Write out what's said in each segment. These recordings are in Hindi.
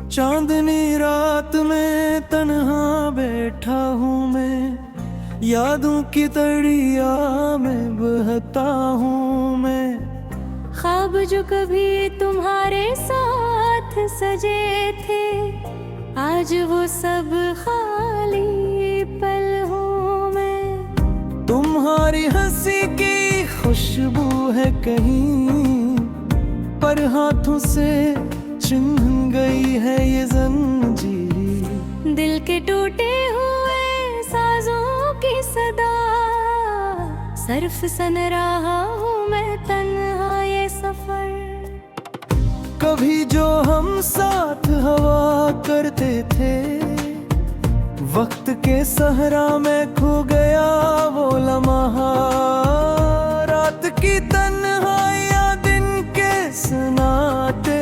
चांदनी रात में तन्हा बैठा हूँ मैं, यादों की तड़िया में बहता हूँ मैं। ख्वाब जो कभी तुम्हारे साथ सजे थे, आज वो सब खाली पल हूँ मैं। तुम्हारी हंसी की खुशबू है कहीं, पर हाथों से छिन गई है ये जंजीर। दिल के टूटे हुए साजों की सदा, सर्फ सन रहा हूँ मैं तन्हा ये सफर। कभी जो हम साथ हवा करते थे, वक्त के सहरा में खो गया वो लम्हा। रात की तन्हाइयाँ दिन के सुनाते,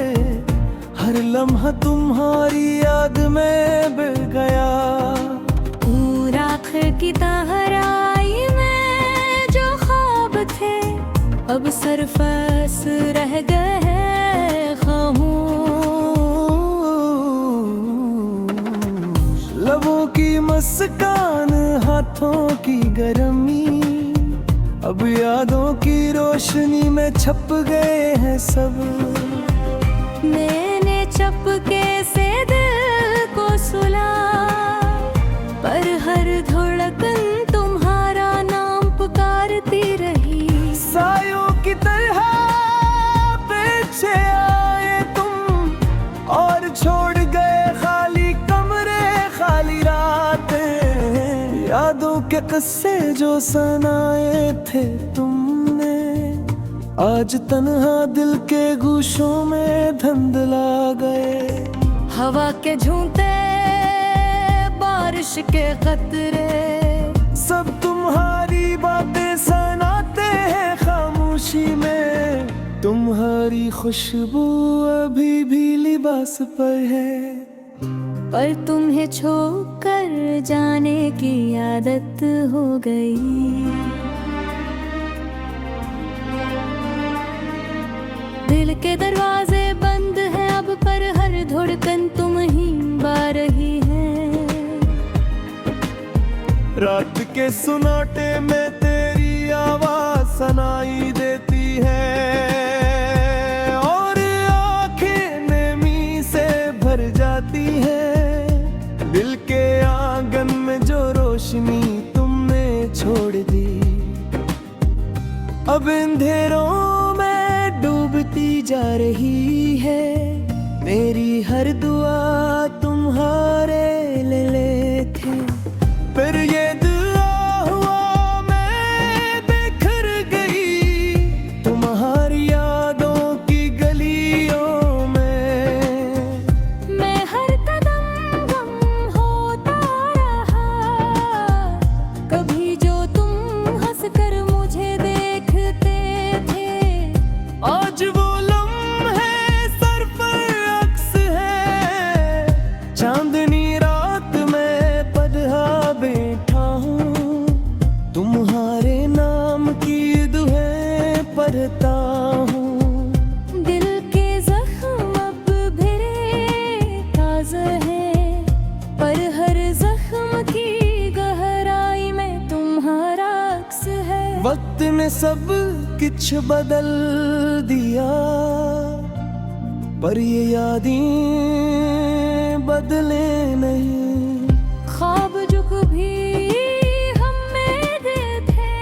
हर लम्हा तुम्हारी याद में बह गया। राख की तहराई में जो ख्वाब थे, अब सरफस रह गए हैं खामोश। लबों की मुस्कान, हाथों की गर्मी, अब यादों की रोशनी में छप गए हैं सब। मैंने चपके से दिल को सुला, पर हर धड़कन तुम्हारा नाम पुकारती रही। सायों की तरह पीछे आए तुम, और छोड़ गए खाली कमरे खाली रातें। यादों के किस्से जो सुनाए थे तुमने, आज तन्हा दिल के गूशों में धंधला गए। हवा के झूठे, बारिश के कतरे, सब तुम्हारी बातें सुनाते हैं खामोशी में। तुम्हारी खुशबू अभी भी लिबास पर है, पर तुम्हें छोड़कर जाने की आदत हो गई। दिल के दरवाजे बंद हैं अब, पर हर धड़कन तुम ही बा रही है। रात के सुनाटे में तेरी आवाज सुनाई देती है, और आंखें नमी से भर जाती है। दिल के आंगन में जो रोशनी तुमने छोड़ दी, अब अंधेरों में डूबती जा रही है। मेरी हर दुआ तुम्हारे लिए थी, पर ये दुआ हुआ मैं बिखर गई तुम्हारी यादों की गलियों में। मैं हर कदम गम होता रहा, कभी जो तुम हंसकर मुझे देखते थे। आज वो लम्हे सर पर अक्स है, चांदनी रात में पढ़ा बैठा हूँ। तुम्हारे नाम की दुआएं पढ़ता हूँ। दिल के जख्म अब भी ताज़ा है, पर हर जख्म की गहराई में तुम्हारा अक्स है। वक्त ने सब कुछ बदल दिया, पर ये यादें बदले नहीं। ख्वाब जो कभी हम में थे,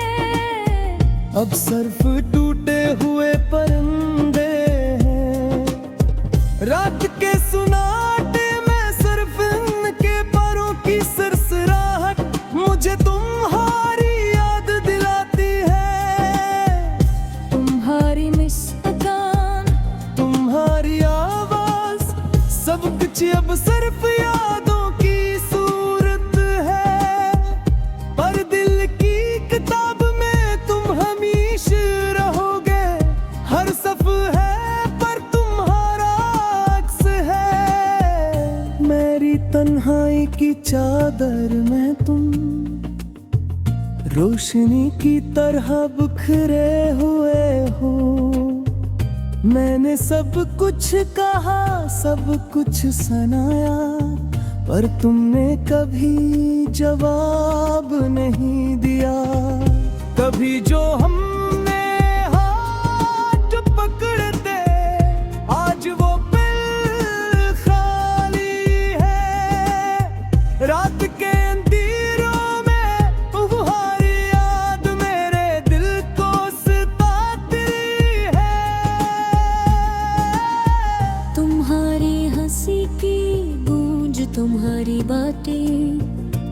अब सिर्फ टूटे हुए परिंदे हैं। रात के सुनाटे में सिर्फ इनके परों की सरसराहट मुझे तुम्हारी याद दिलाती है। तुम्हारी मुस्कान, तुम्हारी आवाज, सब कुछ अब सिर्फ यादों की सूरत है। पर दिल की किताब में तुम हमेशा रहोगे। हर सफ़ है पर तुम्हारा अक्स है। मेरी तन्हाई की चादर में तुम रोशनी की तरह बिखरे हुए हो। मैंने सब कुछ कहा, सब कुछ सुनाया, पर तुमने कभी जवाब नहीं दिया। कभी जो हमने हाथ पकड़ते, आज वो पल खाली है। रात के अंधेरों में तुम्हारी याद मेरे दिल को सताती है। तुम्हारी हंसी की गूंज, तुम्हारी बातें,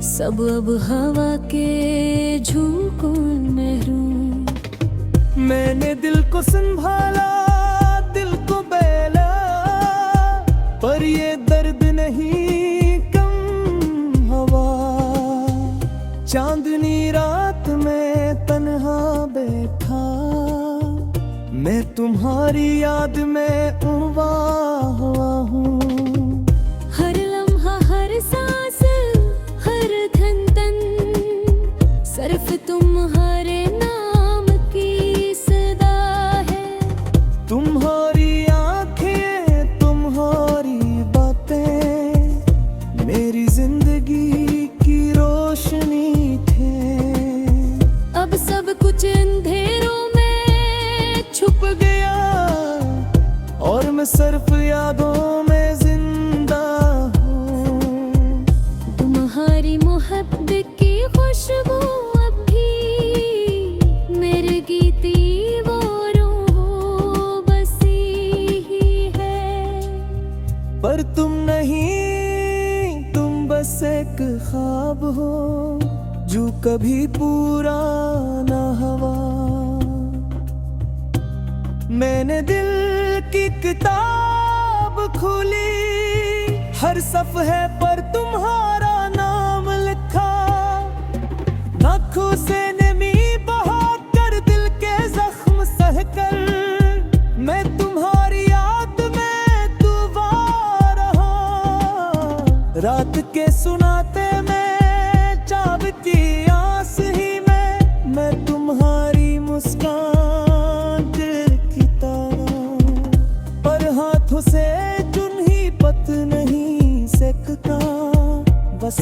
सब अब हवा के झोंकों में रूं। मैंने दिल को संभाला, दिल को बैला, पर ये दर्द नहीं कम हुआ। चांदनी रात में तन्हा बैठा, मैं तुम्हारी याद में उबा हुआ हूँ। हर लम्हा, हर सांस, हर धड़कन, सिर्फ तुम्हारे नाम की सदा है। तुम्हारी आंखें, तुम्हारी बातें, मेरी जिंदगी की रोशनी थे। अब सब कुछ अंधेरों में छुप गया और मैं सिर्फ यादों में जिंदा हूँ। तुम्हारी मोहब्बत की खुशबू अब भी मेरे गीती वो रूह बसी ही है। पर तुम नहीं, तुम बस एक ख्वाब हो जो कभी पूरा ना हुआ। मैंने दिल की किताब खोली, हर सफ़े पर तुम्हारा नाम लिखा। आँखों से नमी बहाकर, दिल के जख्म सहकर, मैं तुम्हारी याद में डूबा रहा। रात के सुनाते में चाहती आस ही में, मैं तुम्हारी मुस्कान दिल की तरह, पर हाथों से चुन ही पत नहीं सकता। बस